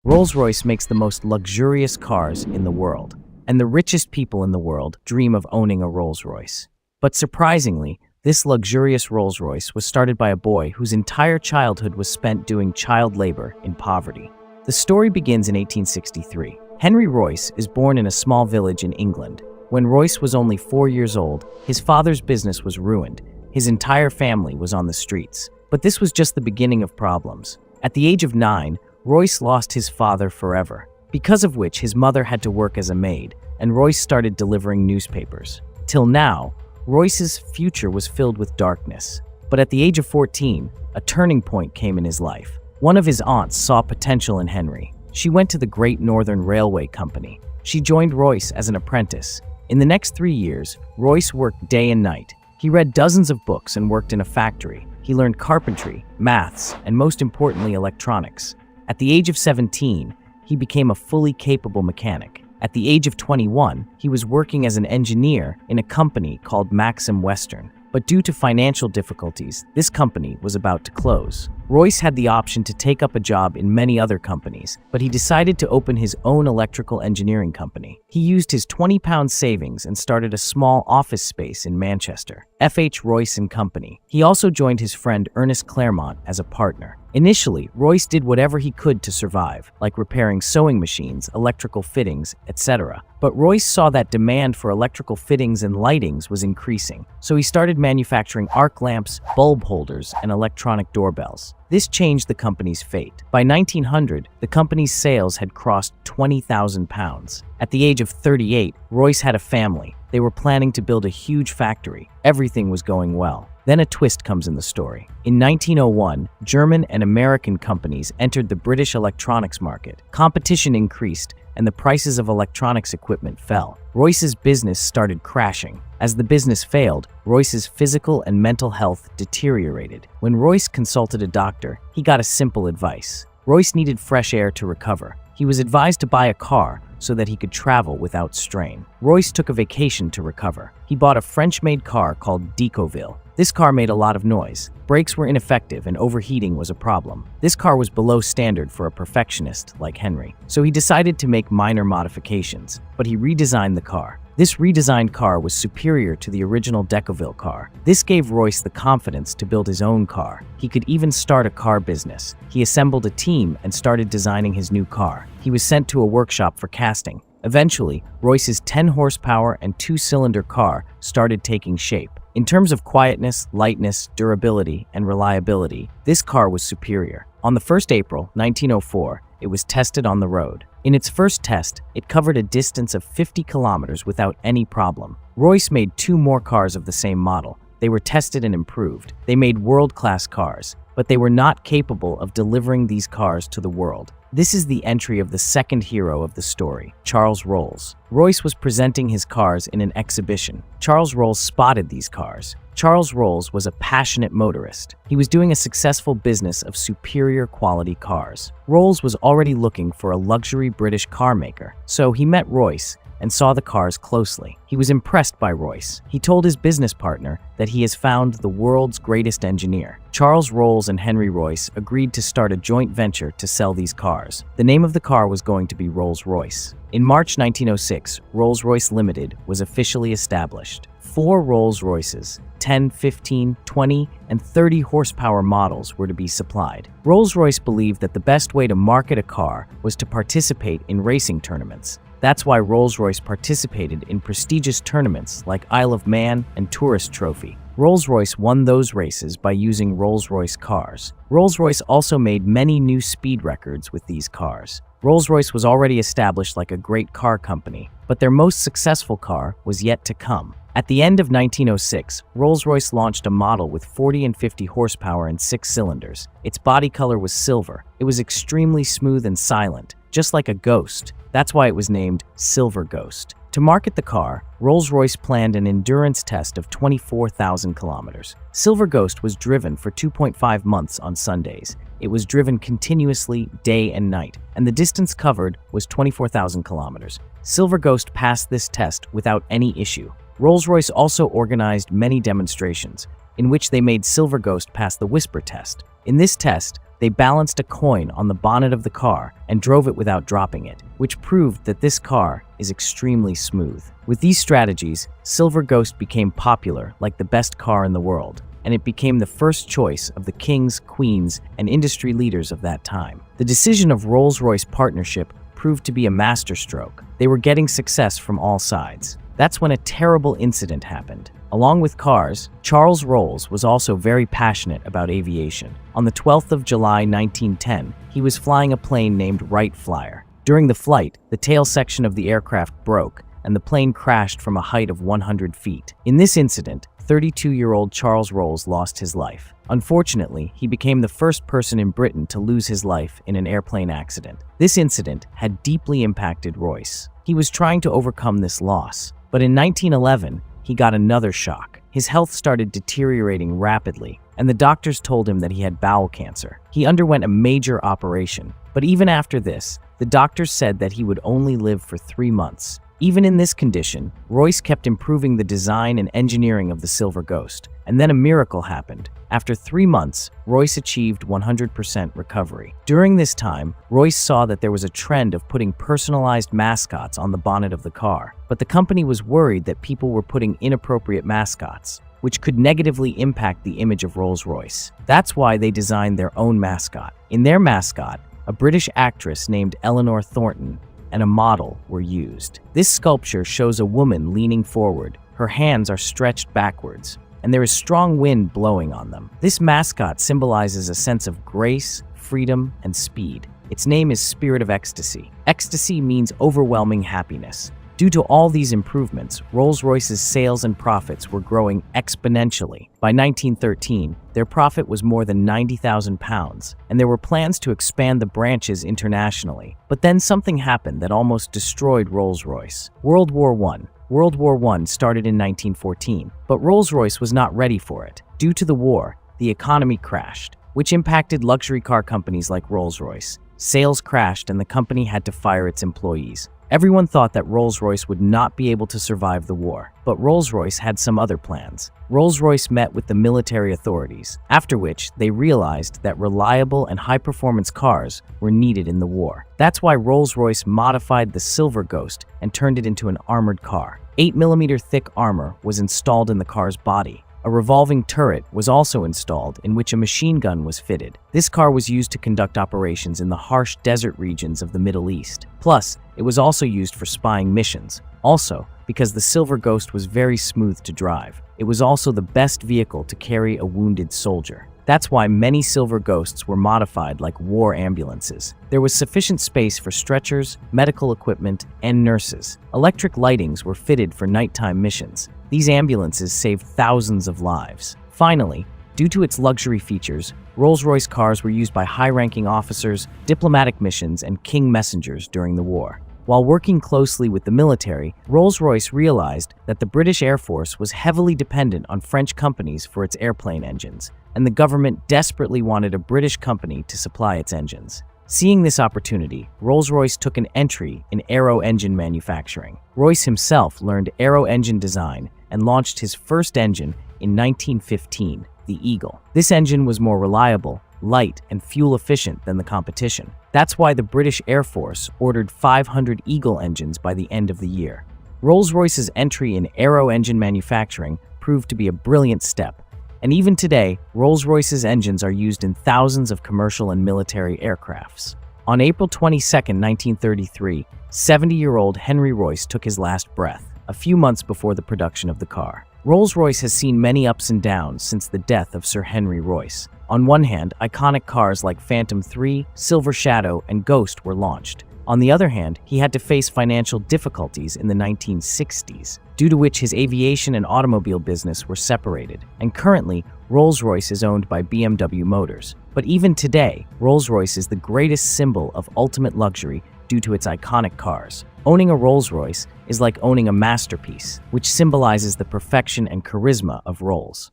Rolls-Royce makes the most luxurious cars in the world, and the richest people in the world dream of owning a Rolls-Royce. But surprisingly, this luxurious Rolls-Royce was started by a boy whose entire childhood was spent doing child labor in poverty. The story begins in 1863. Henry Royce is born in a small village in England. When Royce was only 4 years old, his father's business was ruined. His entire family was on the streets. But this was just the beginning of problems. At the age of 9, Royce lost his father forever, because of which his mother had to work as a maid, and Royce started delivering newspapers. Till now, Royce's future was filled with darkness. But at the age of 14, a turning point came in his life. One of his aunts saw potential in Henry. She went to the Great Northern Railway Company. She joined Royce as an apprentice. In the next 3 years, Royce worked day and night. He read dozens of books and worked in a factory. He learned carpentry, maths, and most importantly, electronics. At the age of 17, he became a fully capable mechanic. At the age of 21, he was working as an engineer in a company called Maxim Western. But due to financial difficulties, this company was about to close. Royce had the option to take up a job in many other companies, but he decided to open his own electrical engineering company. He used his £20 savings and started a small office space in Manchester, F.H. Royce & Company. He also joined his friend Ernest Claremont as a partner. Initially, Royce did whatever he could to survive, like repairing sewing machines, electrical fittings, etc. But Royce saw that demand for electrical fittings and lightings was increasing, so he started manufacturing arc lamps, bulb holders, and electronic doorbells. This changed the company's fate. By 1900, the company's sales had crossed £20,000. At the age of 38, Royce had a family. They were planning to build a huge factory. Everything was going well. Then a twist comes in the story. In 1901, German and American companies entered the British electronics market. Competition increased, and the prices of electronics equipment fell. Royce's business started crashing. As the business failed, Royce's physical and mental health deteriorated. When Royce consulted a doctor, he got a simple advice. Royce needed fresh air to recover. He was advised to buy a car so that he could travel without strain. Royce took a vacation to recover. He bought a French-made car called Decauville. This car made a lot of noise. Brakes were ineffective and overheating was a problem. This car was below standard for a perfectionist like Henry, so he decided to make minor modifications, but he redesigned the car. This redesigned car was superior to the original Decauville car. This gave Royce the confidence to build his own car. He could even start a car business. He assembled a team and started designing his new car. He was sent to a workshop for casting. Eventually, Royce's 10-horsepower and 2-cylinder car started taking shape. In terms of quietness, lightness, durability, and reliability, this car was superior. On the 1st April, 1904, it was tested on the road. In its first test, it covered a distance of 50 kilometers without any problem. Royce made 2 more cars of the same model. They were tested and improved. They made world-class cars, but they were not capable of delivering these cars to the world. This is the entry of the second hero of the story, Charles Rolls. Royce was presenting his cars in an exhibition. Charles Rolls spotted these cars. Charles Rolls was a passionate motorist. He was doing a successful business of superior quality cars. Rolls was already looking for a luxury British car maker, so he met Royce and saw the cars closely. He was impressed by Royce. He told his business partner that he has found the world's greatest engineer. Charles Rolls and Henry Royce agreed to start a joint venture to sell these cars. The name of the car was going to be Rolls-Royce. In March 1906, Rolls-Royce Limited was officially established. 4 Rolls-Royces, 10, 15, 20, and 30 horsepower models were to be supplied. Rolls-Royce believed that the best way to market a car was to participate in racing tournaments. That's why Rolls-Royce participated in prestigious tournaments like Isle of Man and Tourist Trophy. Rolls-Royce won those races by using Rolls-Royce cars. Rolls-Royce also made many new speed records with these cars. Rolls-Royce was already established like a great car company, but their most successful car was yet to come. At the end of 1906, Rolls-Royce launched a model with 40 and 50 horsepower and 6 cylinders. Its body color was silver. It was extremely smooth and silent, just like a ghost. That's why it was named Silver Ghost. To market the car, Rolls-Royce planned an endurance test of 24,000 kilometers. Silver Ghost was driven for 2.5 months on Sundays. It was driven continuously day and night, and the distance covered was 24,000 kilometers. Silver Ghost passed this test without any issue. Rolls-Royce also organized many demonstrations, in which they made Silver Ghost pass the whisper test. In this test, They balanced a coin on the bonnet of the car and drove it without dropping it, which proved that this car is extremely smooth. With these strategies, Silver Ghost became popular like the best car in the world, and it became the first choice of the kings, queens, and industry leaders of that time. The decision of Rolls-Royce partnership proved to be a masterstroke. They were getting success from all sides. That's when a terrible incident happened. Along with cars, Charles Rolls was also very passionate about aviation. On the 12th of July 1910, he was flying a plane named Wright Flyer. During the flight, the tail section of the aircraft broke, and the plane crashed from a height of 100 feet. In this incident, 32-year-old Charles Rolls lost his life. Unfortunately, he became the first person in Britain to lose his life in an airplane accident. This incident had deeply impacted Royce. He was trying to overcome this loss, but in 1911, he got another shock. His health started deteriorating rapidly, and the doctors told him that he had bowel cancer. He underwent a major operation, but even after this, the doctors said that he would only live for 3 months. Even in this condition, Royce kept improving the design and engineering of the Silver Ghost, and then a miracle happened. After 3 months, Royce achieved 100% recovery. During this time, Royce saw that there was a trend of putting personalized mascots on the bonnet of the car, but the company was worried that people were putting inappropriate mascots, which could negatively impact the image of Rolls-Royce. That's why they designed their own mascot. In their mascot, a British actress named Eleanor Thornton and a model were used. This sculpture shows a woman leaning forward. Her hands are stretched backwards, and there is strong wind blowing on them. This mascot symbolizes a sense of grace, freedom, and speed. Its name is Spirit of Ecstasy. Ecstasy means overwhelming happiness. Due to all these improvements, Rolls-Royce's sales and profits were growing exponentially. By 1913, their profit was more than £90,000, and there were plans to expand the branches internationally. But then something happened that almost destroyed Rolls-Royce. World War I. World War I started in 1914, but Rolls-Royce was not ready for it. Due to the war, the economy crashed, which impacted luxury car companies like Rolls-Royce. Sales crashed and the company had to fire its employees. Everyone thought that Rolls-Royce would not be able to survive the war, but Rolls-Royce had some other plans. Rolls-Royce met with the military authorities, after which they realized that reliable and high-performance cars were needed in the war. That's why Rolls-Royce modified the Silver Ghost and turned it into an armored car. 8mm thick armor was installed in the car's body. A revolving turret was also installed in which a machine gun was fitted. This car was used to conduct operations in the harsh desert regions of the Middle East. Plus, it was also used for spying missions. Also, because the Silver Ghost was very smooth to drive, it was also the best vehicle to carry a wounded soldier. That's why many Silver Ghosts were modified like war ambulances. There was sufficient space for stretchers, medical equipment, and nurses. Electric lightings were fitted for nighttime missions. These ambulances saved thousands of lives. Finally, due to its luxury features, Rolls-Royce cars were used by high-ranking officers, diplomatic missions, and king messengers during the war. While working closely with the military, Rolls-Royce realized that the British Air Force was heavily dependent on French companies for its airplane engines, and the government desperately wanted a British company to supply its engines. Seeing this opportunity, Rolls-Royce took an entry in aero engine manufacturing. Royce himself learned aero engine design and launched his first engine in 1915, the Eagle. This engine was more reliable, light, and fuel-efficient than the competition. That's why the British Air Force ordered 500 Eagle engines by the end of the year. Rolls-Royce's entry in aero engine manufacturing proved to be a brilliant step, and even today, Rolls-Royce's engines are used in thousands of commercial and military aircrafts. On April 22, 1933, 70-year-old Henry Royce took his last breath, a few months before the production of the car. Rolls-Royce has seen many ups and downs since the death of Sir Henry Royce. On one hand, iconic cars like Phantom 3, Silver Shadow, and Ghost were launched. On the other hand, he had to face financial difficulties in the 1960s, due to which his aviation and automobile business were separated, and currently, Rolls-Royce is owned by BMW Motors. But even today, Rolls-Royce is the greatest symbol of ultimate luxury due to its iconic cars. Owning a Rolls-Royce is like owning a masterpiece, which symbolizes the perfection and charisma of Rolls.